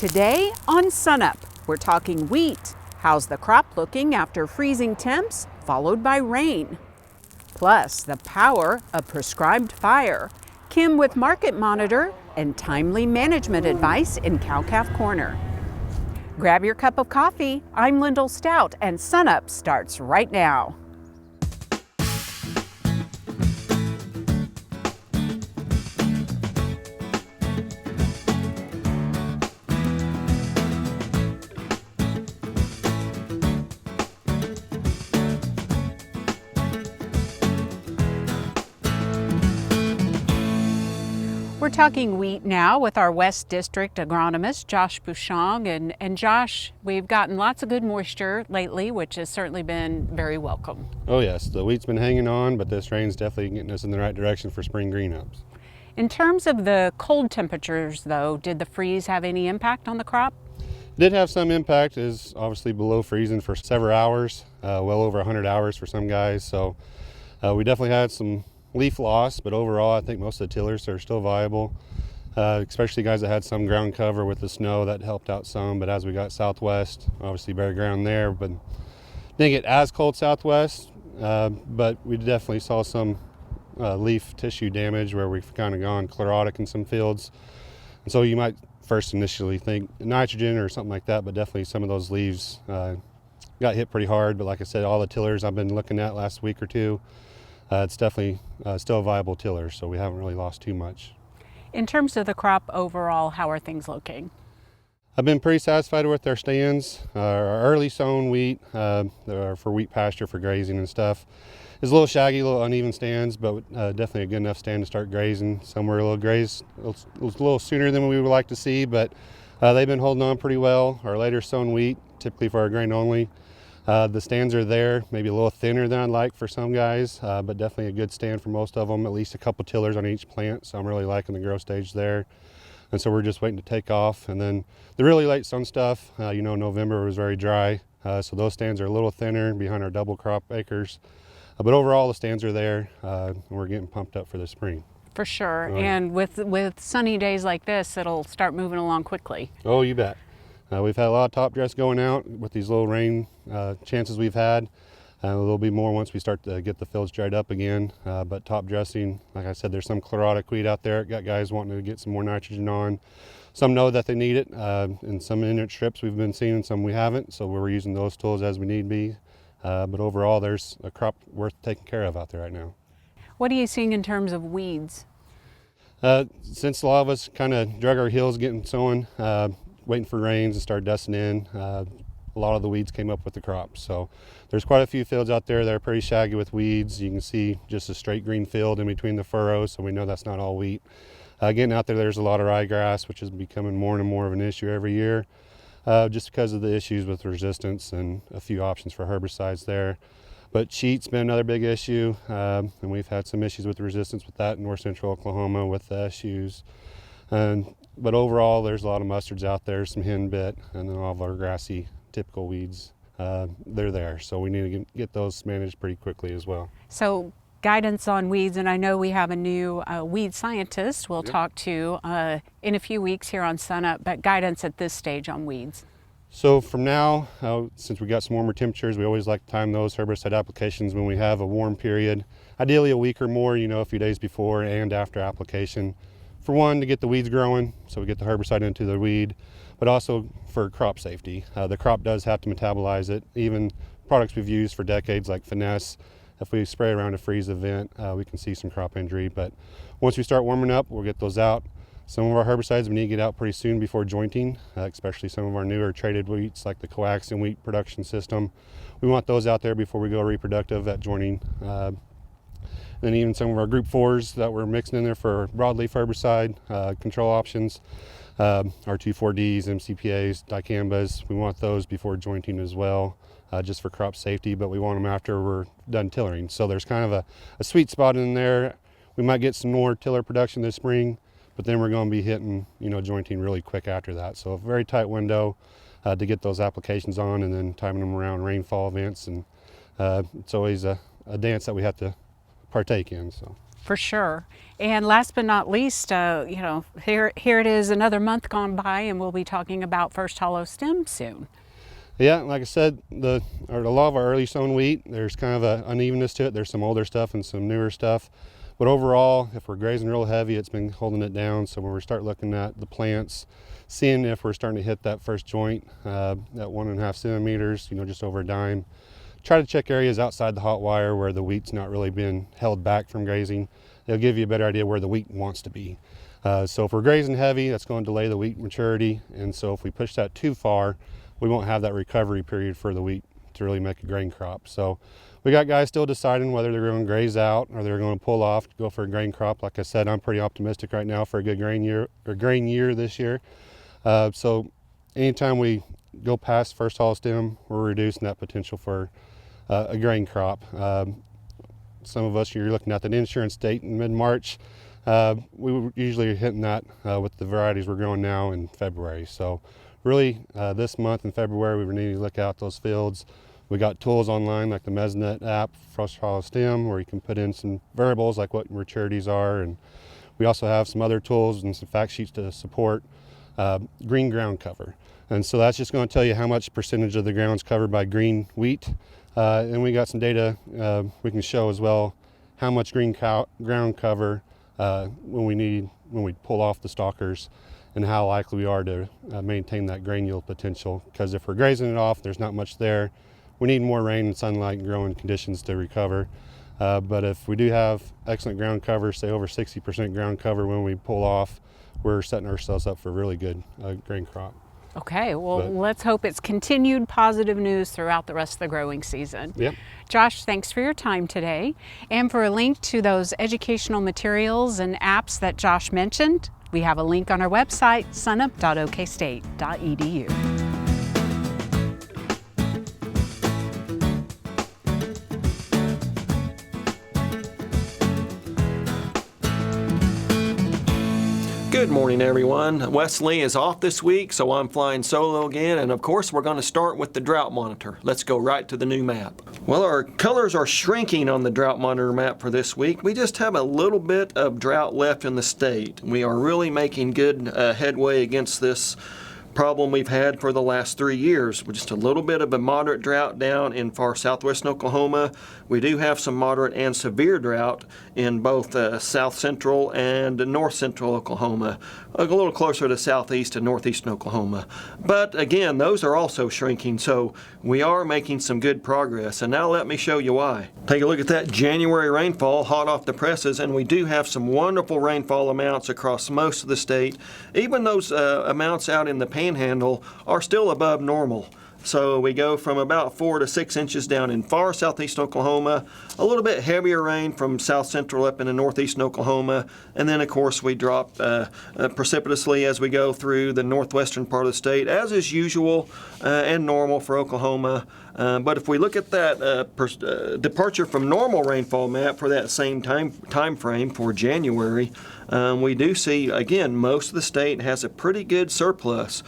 Today on SUNUP, we're talking wheat. How's the crop looking after freezing temps, followed by rain? Plus, the power of prescribed fire. Kim with Market Monitor and timely management advice in Cow-Calf Corner. Grab your cup of coffee. I'm Lyndall Stout, and SUNUP starts right now. We're talking wheat now with our West District agronomist, Josh Bushong. And Josh, we've gotten lots of good moisture lately, which has certainly been very welcome. Oh yes, the wheat's been hanging on, but this rain's definitely getting us in the right direction for spring green-ups. In terms of the cold temperatures, though, did the freeze have any impact on the crop? It did have some impact. It is obviously below freezing for several hours, well over 100 hours for some guys. So we definitely had some leaf loss, but overall I think most of the tillers are still viable, especially guys that had some ground cover with the snow. That helped out some, but as we got southwest, obviously bare ground there, but didn't get as cold southwest, but we definitely saw some leaf tissue damage where we've kind of gone chlorotic in some fields. And so you might first initially think nitrogen or something like that, but definitely some of those leaves got hit pretty hard. But like I said, all the tillers I've been looking at last week or two, it's definitely still a viable tiller, so we haven't really lost too much. In terms of the crop overall, how are things looking? I've been pretty satisfied with our stands. Our early sown wheat, for wheat pasture for grazing and stuff, is a little shaggy, a little uneven stands, but definitely a good enough stand to start grazing. Some were a little sooner than we would like to see, but they've been holding on pretty well. Our later sown wheat, typically for our grain only, the stands are there, maybe a little thinner than I'd like for some guys, but definitely a good stand for most of them, at least a couple tillers on each plant. So I'm really liking the growth stage there. And so we're just waiting to take off. And then the really late sown stuff, November was very dry. So those stands are a little thinner behind our double crop acres. But overall the stands are there, and we're getting pumped up for the spring. For sure. And with sunny days like this, it'll start moving along quickly. Oh, you bet. We've had a lot of top dress going out with these little rain chances we've had. There'll be more once we start to get the fields dried up again. But top dressing, like I said, there's some chlorotic wheat out there. Got guys wanting to get some more nitrogen on. Some know that they need it. And some inert strips we've been seeing, some we haven't. So we're using those tools as we need be. But overall, there's a crop worth taking care of out there right now. What are you seeing in terms of weeds? Since a lot of us kind of drug our heels getting sown, waiting for rains and start dusting in, a lot of the weeds came up with the crop. So there's quite a few fields out there that are pretty shaggy with weeds. You can see just a straight green field in between the furrows, so we know that's not all wheat. Getting out there's a lot of ryegrass, which is becoming more and more of an issue every year, just because of the issues with resistance and a few options for herbicides there. But sheet's been another big issue, and we've had some issues with resistance with that in north central Oklahoma with the SUs. But overall, there's a lot of mustards out there, some henbit, and then all of our grassy typical weeds. They're there, so we need to get those managed pretty quickly as well. So guidance on weeds, and I know we have a new weed scientist we'll talk to in a few weeks here on SUNUP, but guidance at this stage on weeds. So from now, since we got some warmer temperatures, we always like to time those herbicide applications when we have a warm period, ideally a week or more, a few days before and after application. For one, to get the weeds growing, so we get the herbicide into the weed, but also for crop safety. The crop does have to metabolize it. Even products we've used for decades like Finesse, if we spray around a freeze event, we can see some crop injury. But once we start warming up, we'll get those out. Some of our herbicides we need to get out pretty soon before jointing, especially some of our newer traded wheats like the coaxium wheat production system. We want those out there before we go reproductive at jointing. Then even some of our group 4s that we're mixing in there for broadleaf herbicide control options, our 2,4-Ds, MCPAs, dicambas, we want those before jointing as well, just for crop safety, but we want them after we're done tillering. So there's kind of a sweet spot in there. We might get some more tiller production this spring, but then we're going to be hitting, jointing really quick after that. So a very tight window to get those applications on, and then timing them around rainfall events. And it's always a dance that we have to partake in. So. For sure. And last but not least, here it is, another month gone by, and we'll be talking about first hollow stem soon. Yeah, like I said, a lot of our early sown wheat, there's kind of an unevenness to it. There's some older stuff and some newer stuff. But overall, if we're grazing real heavy, it's been holding it down. So when we start looking at the plants, seeing if we're starting to hit that first joint at 1.5 centimeters, just over a dime, try to check areas outside the hot wire where the wheat's not really been held back from grazing. It'll give you a better idea where the wheat wants to be. So if we're grazing heavy, that's going to delay the wheat maturity. And so if we push that too far, we won't have that recovery period for the wheat to really make a grain crop. So we got guys still deciding whether they're going to graze out or they're going to pull off to go for a grain crop. Like I said, I'm pretty optimistic right now for a good grain year this year. So anytime we go past first hollow stem, we're reducing that potential for a grain crop. Some of us, you're looking at that insurance date in mid-March. We were usually hitting that with the varieties we're growing now in February. So really this month in February, we need to look out those fields. We got tools online like the Mesonet app, first hollow stem, where you can put in some variables like what maturities are. And we also have some other tools and some fact sheets to support green ground cover. And so that's just going to tell you how much percentage of the ground's covered by green wheat. And we got some data we can show as well how much green ground cover when we pull off the stalkers, and how likely we are to maintain that grain yield potential. Because if we're grazing it off, there's not much there. We need more rain and sunlight and growing conditions to recover. But if we do have excellent ground cover, say over 60% ground cover when we pull off, we're setting ourselves up for a really good grain crop. Okay, well, let's hope it's continued positive news throughout the rest of the growing season. Yep. Josh, thanks for your time today. And for a link to those educational materials and apps that Josh mentioned, we have a link on our website, sunup.okstate.edu. Good morning, everyone. Wesley is off this week, so I'm flying solo again, and of course we're going to start with the drought monitor. Let's go right to the new map. Well, our colors are shrinking on the drought monitor map for this week. We just have a little bit of drought left in the state. We are really making good headway against this problem we've had for the last 3 years. With just a little bit of a moderate drought down in far southwestern Oklahoma. We do have some moderate and severe drought in both south central and north central Oklahoma, a little closer to southeast and northeastern Oklahoma. But again, those are also shrinking, so we are making some good progress. And now let me show you why. Take a look at that January rainfall, hot off the presses, and we do have some wonderful rainfall amounts across most of the state. Even those amounts out in the Panhandle are still above normal. So we go from about 4 to 6 inches down in far southeast Oklahoma, a little bit heavier rain from south central up into northeastern Oklahoma, and then of course we drop precipitously as we go through the northwestern part of the state, as is usual and normal for Oklahoma. But if we look at that departure from normal rainfall map for that same time frame for January, we do see, again, most of the state has a pretty good surplus.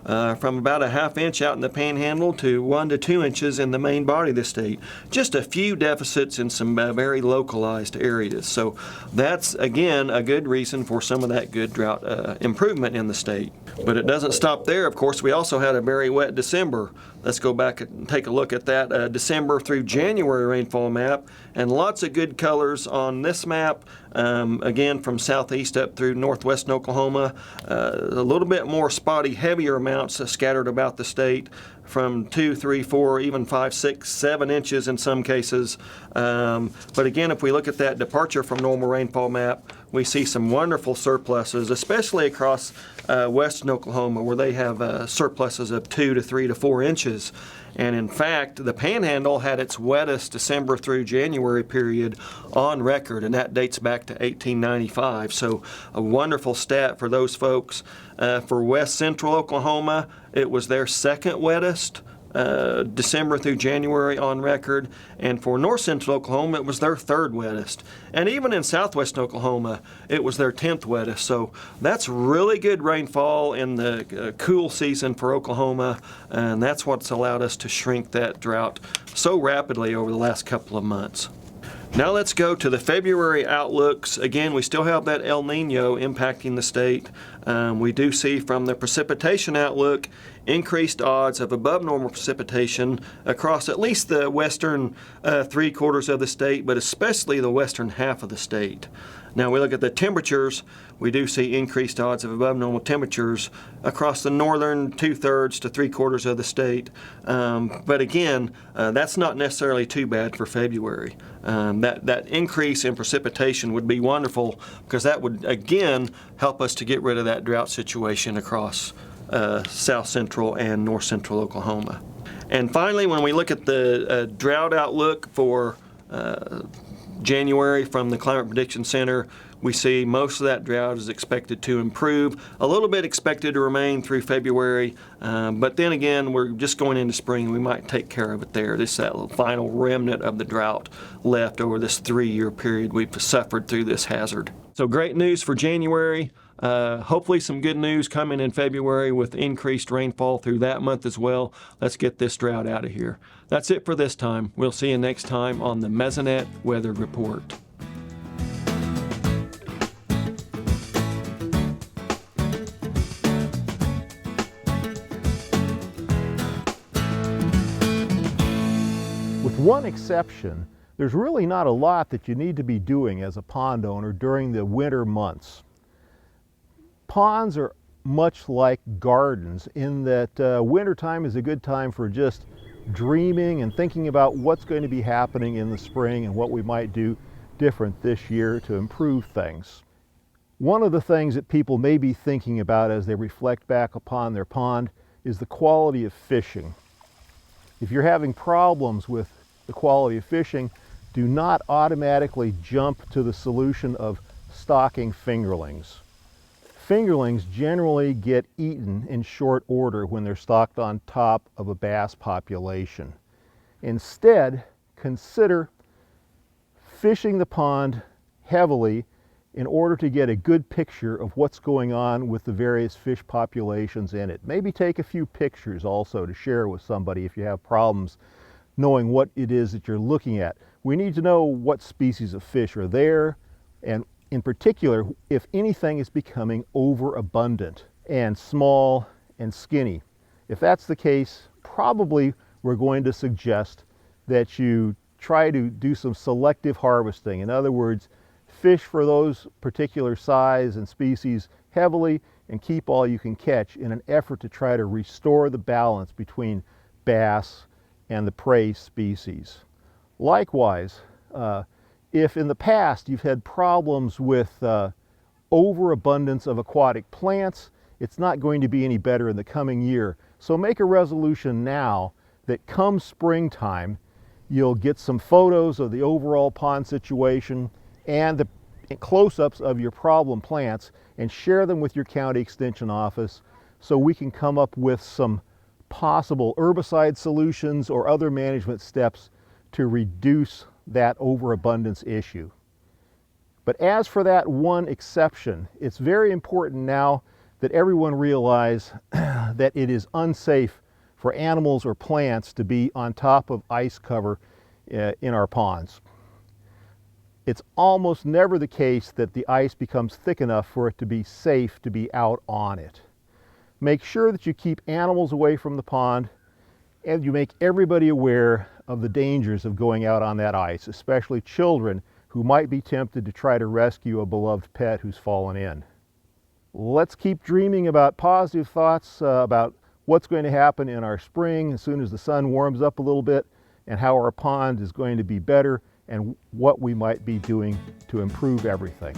From about a ½ inch out in the Panhandle to 1 to 2 inches in the main body of the state. Just a few deficits in some very localized areas. So that's, again, a good reason for some of that good drought improvement in the state. But it doesn't stop there. Of course, we also had a very wet December. Let's go back and take a look at that December through January rainfall map, and lots of good colors on this map. Again, from southeast up through northwestern Oklahoma, a little bit more spotty, heavier amounts scattered about the state, from 2, 3, 4, even 5, 6, 7 inches in some cases. But again, if we look at that departure from normal rainfall map, we see some wonderful surpluses, especially across western Oklahoma, where they have surpluses of 2 to 3 to 4 inches. And in fact, the Panhandle had its wettest December through January period on record, and that dates back to 1895. So a wonderful stat for those folks. For west central Oklahoma, it was their second wettest December through January on record, and for north central Oklahoma it was their third wettest, and even in southwest Oklahoma it was their 10th wettest. So that's really good rainfall in the cool season for Oklahoma, and that's what's allowed us to shrink that drought so rapidly over the last couple of months. Now let's go to the February outlooks. Again, we still have that El Nino impacting the state. We do see from the precipitation outlook increased odds of above normal precipitation across at least the western 3/4 of the state, but especially the western half of the state. Now we look at the temperatures, we do see increased odds of above normal temperatures across the northern 2/3 to 3/4 of the state. But again, that's not necessarily too bad for February. That increase in precipitation would be wonderful because that would again help us to get rid of that drought situation across south central and north central Oklahoma. And finally, when we look at the drought outlook for January from the Climate Prediction Center, we see most of that drought is expected to improve. A little bit expected to remain through February, but then again, we're just going into spring. We might take care of it there. This is that final remnant of the drought left over this 3-year period we've suffered through this hazard. So great news for January. Hopefully some good news coming in February with increased rainfall through that month as well. Let's get this drought out of here. That's it for this time. We'll see you next time on the Mesonet Weather Report. With one exception, there's really not a lot that you need to be doing as a pond owner during the winter months. Ponds are much like gardens in that wintertime is a good time for just dreaming and thinking about what's going to be happening in the spring and what we might do different this year to improve things. One of the things that people may be thinking about as they reflect back upon their pond is the quality of fishing. If you're having problems with the quality of fishing, do not automatically jump to the solution of stocking fingerlings. Fingerlings generally get eaten in short order when they're stocked on top of a bass population. Instead, consider fishing the pond heavily in order to get a good picture of what's going on with the various fish populations in it. Maybe take a few pictures also to share with somebody if you have problems knowing what it is that you're looking at. We need to know what species of fish are there, and in particular, if anything is becoming overabundant and small and skinny. If that's the case, probably we're going to suggest that you try to do some selective harvesting. In other words, fish for those particular size and species heavily and keep all you can catch in an effort to try to restore the balance between bass and the prey species. Likewise, if in the past you've had problems with overabundance of aquatic plants, it's not going to be any better in the coming year. So make a resolution now that come springtime, you'll get some photos of the overall pond situation and the close-ups of your problem plants and share them with your county extension office so we can come up with some possible herbicide solutions or other management steps to reduce that overabundance issue. But as for that one exception, it's very important now that everyone realize that it is unsafe for animals or plants to be on top of ice cover in our ponds. It's almost never the case that the ice becomes thick enough for it to be safe to be out on it. Make sure that you keep animals away from the pond and you make everybody aware of the dangers of going out on that ice, especially children who might be tempted to try to rescue a beloved pet who's fallen in. Let's keep dreaming about positive thoughts about what's going to happen in our spring as soon as the sun warms up a little bit and how our pond is going to be better and what we might be doing to improve everything.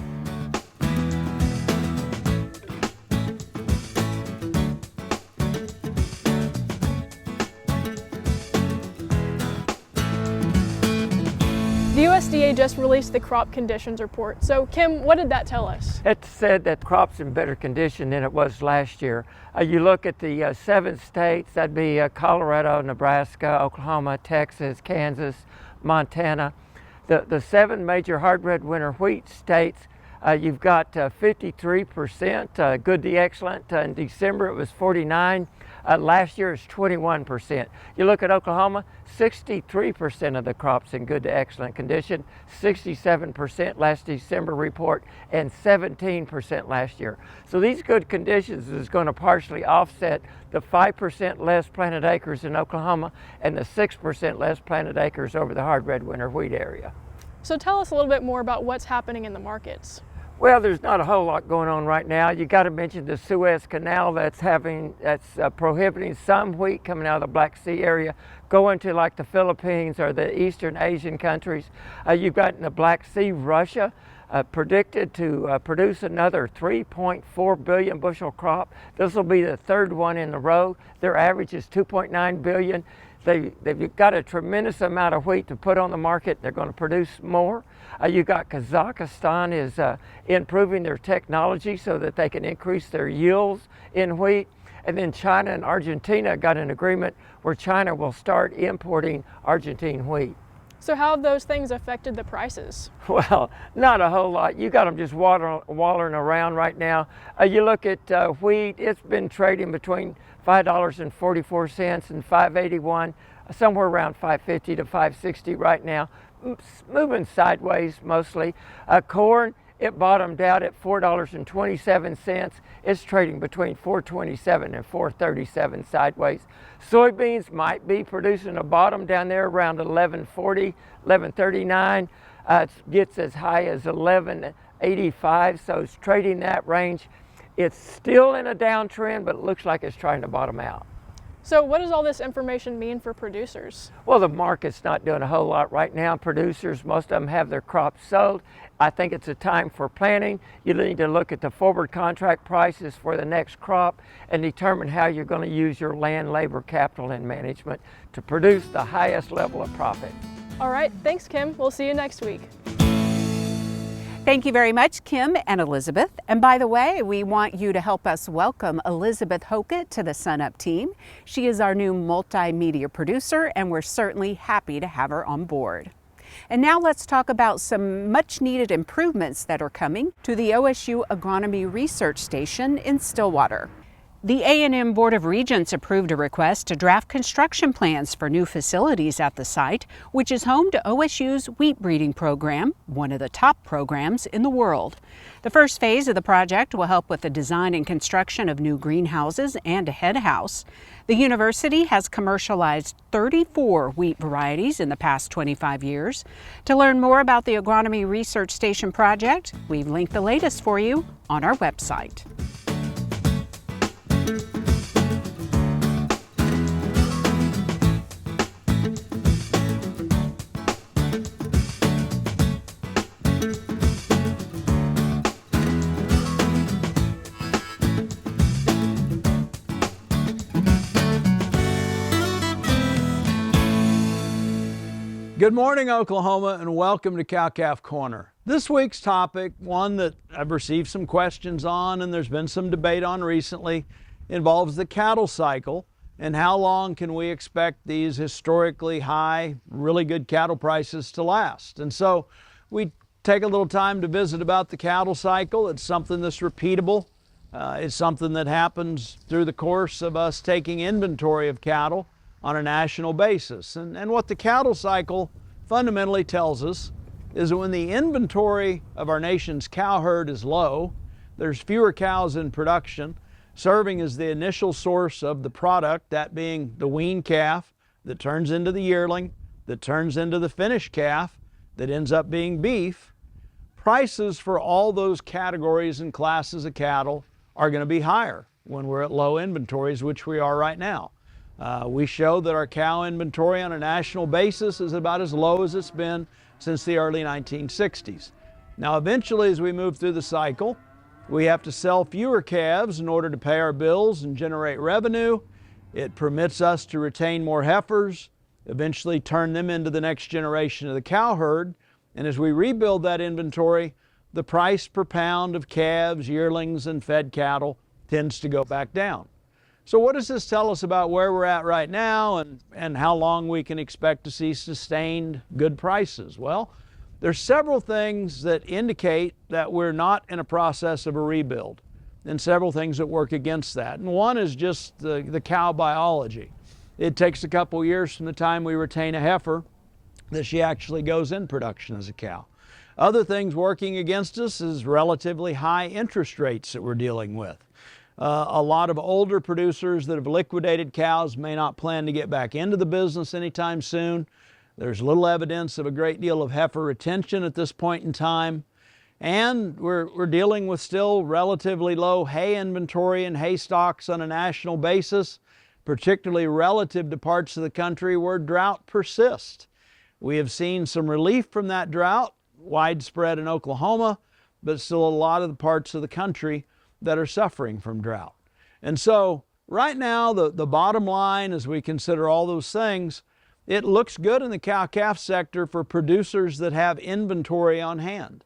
The USDA just released the crop conditions report. So Kim, what did that tell us? It said that crops in better condition than it was last year. You look at the 7 states, that'd be Colorado, Nebraska, Oklahoma, Texas, Kansas, Montana. The 7 major hard red winter wheat states You've got 53%, good to excellent. In December it was 49. Last year it's 21%. You look at Oklahoma, 63% of the crops in good to excellent condition, 67% last December report, and 17% last year. So these good conditions is going to partially offset the 5% less planted acres in Oklahoma and the 6% less planted acres over the hard red winter wheat area. So tell us a little bit more about what's happening in the markets. Well, there's not a whole lot going on right now. You got to mention the Suez Canal that's prohibiting some wheat coming out of the Black Sea area going to like the Philippines or the Eastern Asian countries. You've got in the Black Sea, Russia predicted to produce another 3.4 billion bushel crop. This will be the third one in a row. Their average is 2.9 billion. They've got a tremendous amount of wheat to put on the market. They're going to produce more. You've got Kazakhstan is improving their technology so that they can increase their yields in wheat. And then China and Argentina got an agreement where China will start importing Argentine wheat. So how have those things affected the prices? Well, not a whole lot. You got them just wallering around right now. You look at wheat, it's been trading between $5.44 and $5.81, somewhere around $5.50 to $5.60 right now, moving sideways mostly. Corn, it bottomed out at $4.27. It's trading between $4.27 and $4.37 sideways. Soybeans might be producing a bottom down there around $11.40, $11.39. It gets as high as $11.85, so it's trading that range. It's still in a downtrend, but it looks like it's trying to bottom out. So what does all this information mean for producers? Well, the market's not doing a whole lot right now. Producers, most of them have their crops sold. I think it's a time for planning. You need to look at the forward contract prices for the next crop and determine how you're going to use your land, labor, capital, and management to produce the highest level of profit. All right, thanks, Kim. We'll see you next week. Thank you very much, Kim and Elizabeth. And by the way, we want you to help us welcome Elizabeth Hockett to the SUNUP team. She is our new multimedia producer, and we're certainly happy to have her on board. And now let's talk about some much needed improvements that are coming to the OSU Agronomy Research Station in Stillwater. The A&M Board of Regents approved a request to draft construction plans for new facilities at the site, which is home to OSU's wheat breeding program, one of the top programs in the world. The first phase of the project will help with the design and construction of new greenhouses and a head house. The university has commercialized 34 wheat varieties in the past 25 years. To learn more about the Agronomy Research Station project, we've linked the latest for you on our website. Good morning, Oklahoma, and welcome to Cow-Calf Corner. This week's topic, one that I've received some questions on and there's been some debate on recently, involves the cattle cycle and how long can we expect these historically high, really good cattle prices to last. And so we take a little time to visit about the cattle cycle. It's something that's repeatable. It's something that happens through the course of us taking inventory of cattle on a national basis. And what the cattle cycle fundamentally tells us is that when the inventory of our nation's cow herd is low, there's fewer cows in production, serving as the initial source of the product, that being the weaned calf that turns into the yearling, that turns into the finished calf, that ends up being beef. Prices for all those categories and classes of cattle are going to be higher when we're at low inventories, which we are right now. We show that our cow inventory on a national basis is about as low as it's been since the early 1960s. Now, eventually, as we move through the cycle, we have to sell fewer calves in order to pay our bills and generate revenue. It permits us to retain more heifers, eventually turn them into the next generation of the cow herd. And as we rebuild that inventory, the price per pound of calves, yearlings, and fed cattle tends to go back down. So what does this tell us about where we're at right now and how long we can expect to see sustained good prices? Well, There's several things that indicate that we're not in a process of a rebuild, and several things that work against that. And one is just the cow biology. It takes a couple years from the time we retain a heifer that she actually goes in production as a cow. Other things working against us is relatively high interest rates that we're dealing with. A lot of older producers that have liquidated cows may not plan to get back into the business anytime soon. There's little evidence of a great deal of heifer retention at this point in time. And we're dealing with still relatively low hay inventory and hay stocks on a national basis, particularly relative to parts of the country where drought persists. We have seen some relief from that drought, widespread in Oklahoma, but still a lot of the parts of the country that are suffering from drought. And so right now, the bottom line as we consider all those things, it looks good in the cow-calf sector for producers that have inventory on hand.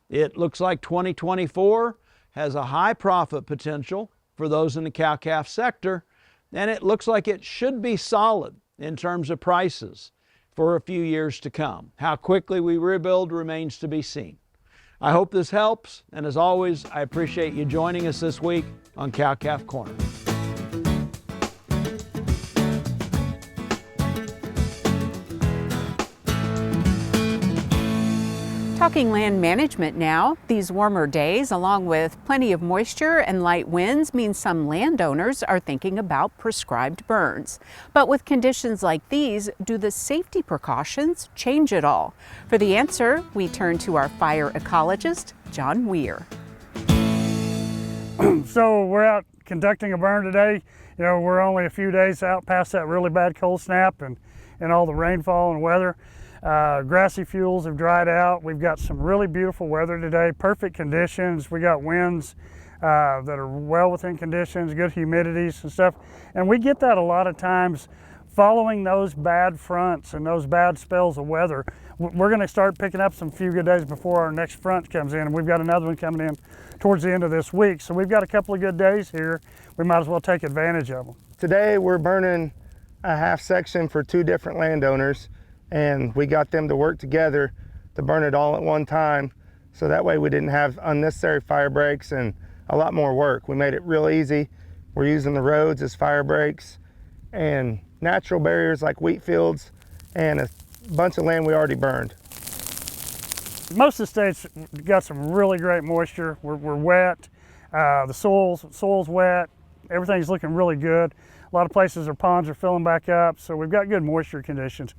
It looks like 2024 has a high profit potential for those in the cow-calf sector, and it looks like it should be solid in terms of prices for a few years to come. How quickly we rebuild remains to be seen. I hope this helps, and as always, I appreciate you joining us this week on Cow-Calf Corner. Talking land management now, these warmer days, along with plenty of moisture and light winds, mean some landowners are thinking about prescribed burns. But with conditions like these, do the safety precautions change at all? For the answer, we turn to our fire ecologist, John Weir. So we're out conducting a burn today. You know, we're only a few days out past that really bad cold snap and all the rainfall and weather. Grassy fuels have dried out. We've got some really beautiful weather today, perfect conditions. We got winds that are well within conditions, good humidities and stuff. And we get that a lot of times following those bad fronts and those bad spells of weather. We're going to start picking up some few good days before our next front comes in, and we've got another one coming in towards the end of this week. So we've got a couple of good days here. We might as well take advantage of them. Today we're burning a half section for 2 different landowners, and we got them to work together to burn it all at one time, so that way we didn't have unnecessary fire breaks and a lot more work. We made it real easy. We're using the roads as fire breaks and natural barriers like wheat fields and a bunch of land we already burned. Most of the state's got some really great moisture. We're wet, the soil's wet, everything's looking really good. A lot of places their ponds are filling back up, so we've got good moisture conditions.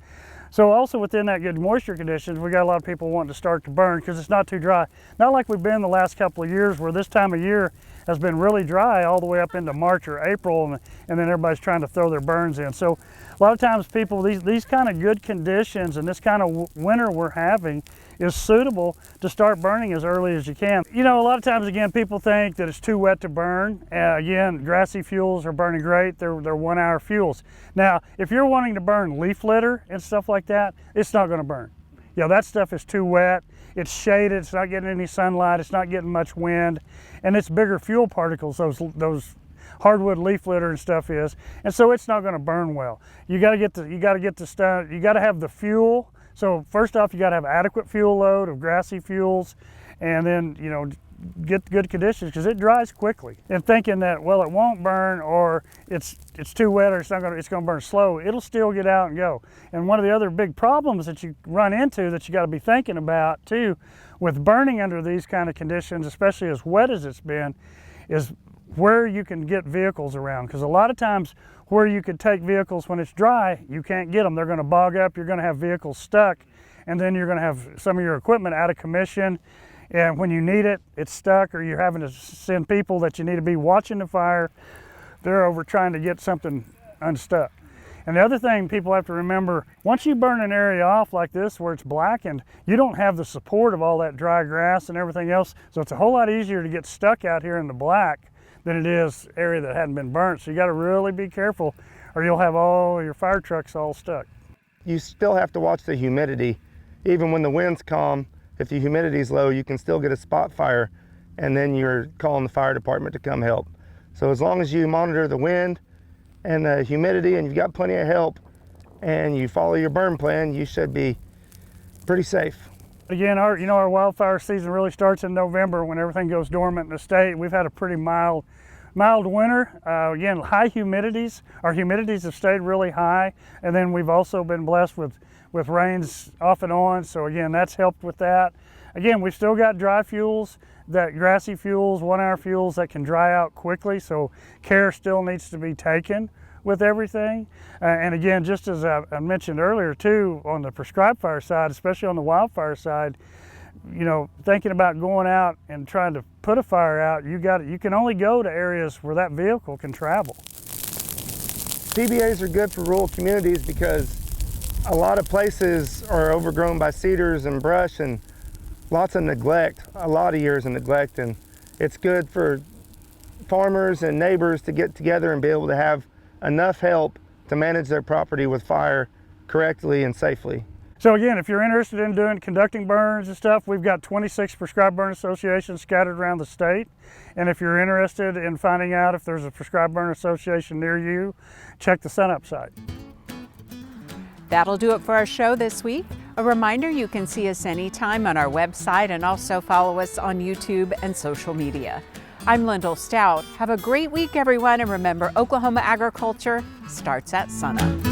So also within that good moisture conditions, we got a lot of people wanting to start to burn because it's not too dry. Not like we've been the last couple of years where this time of year has been really dry all the way up into March or April, and then everybody's trying to throw their burns in. So a lot of times people, these kind of good conditions and this kind of winter we're having is suitable to start burning as early as you can. You know, a lot of times, again, people think that it's too wet to burn. Again, grassy fuels are burning great. They're 1 hour fuels. Now, if you're wanting to burn leaf litter and stuff like that, it's not gonna burn. You know, that stuff is too wet. It's shaded, it's not getting any sunlight, it's not getting much wind, and it's bigger fuel particles, those hardwood leaf litter and stuff is, and so it's not gonna burn well. You gotta have the fuel. So first off, you got to have adequate fuel load of grassy fuels, and then, you know, get good conditions because it dries quickly. And thinking that, well, it won't burn or it's too wet or it's going to burn slow, it'll still get out and go. And one of the other big problems that you run into that you got to be thinking about too with burning under these kind of conditions, especially as wet as it's been, is where you can get vehicles around, because a lot of times where you could take vehicles when it's dry, you can't get them. They're going to bog up, you're going to have vehicles stuck, and then you're going to have some of your equipment out of commission, and when you need it, it's stuck, or you're having to send people that you need to be watching the fire. They're over trying to get something unstuck. And the other thing people have to remember, once you burn an area off like this where it's blackened, you don't have the support of all that dry grass and everything else, so it's a whole lot easier to get stuck out here in the black than it is area that hadn't been burnt. So you got to really be careful or you'll have all your fire trucks all stuck. You still have to watch the humidity. Even when the wind's calm, if the humidity's low, you can still get a spot fire, and then you're calling the fire department to come help. So as long as you monitor the wind and the humidity and you've got plenty of help and you follow your burn plan, you should be pretty safe. Again, our wildfire season really starts in November when everything goes dormant in the state. We've had a pretty mild winter. Again, high humidities. Our humidities have stayed really high, and then we've also been blessed with rains off and on. So again, that's helped with that. Again, we've still got dry fuels, that grassy fuels, 1 hour fuels that can dry out quickly. So care still needs to be taken with everything. And again, just as I mentioned earlier too, on the prescribed fire side, especially on the wildfire side, thinking about going out and trying to put a fire out, you can only go to areas where that vehicle can travel. PBAs are good for rural communities because a lot of places are overgrown by cedars and brush and lots of neglect, a lot of years of neglect, and it's good for farmers and neighbors to get together and be able to have enough help to manage their property with fire correctly and safely. So again, if you're interested in conducting burns and stuff, we've got 26 prescribed burn associations scattered around the state. And if you're interested in finding out if there's a prescribed burn association near you, check the SUNUP site. That'll do it for our show this week. A reminder, you can see us anytime on our website and also follow us on YouTube and social media. I'm Lyndall Stout. Have a great week, everyone, and remember, Oklahoma agriculture starts at sunup.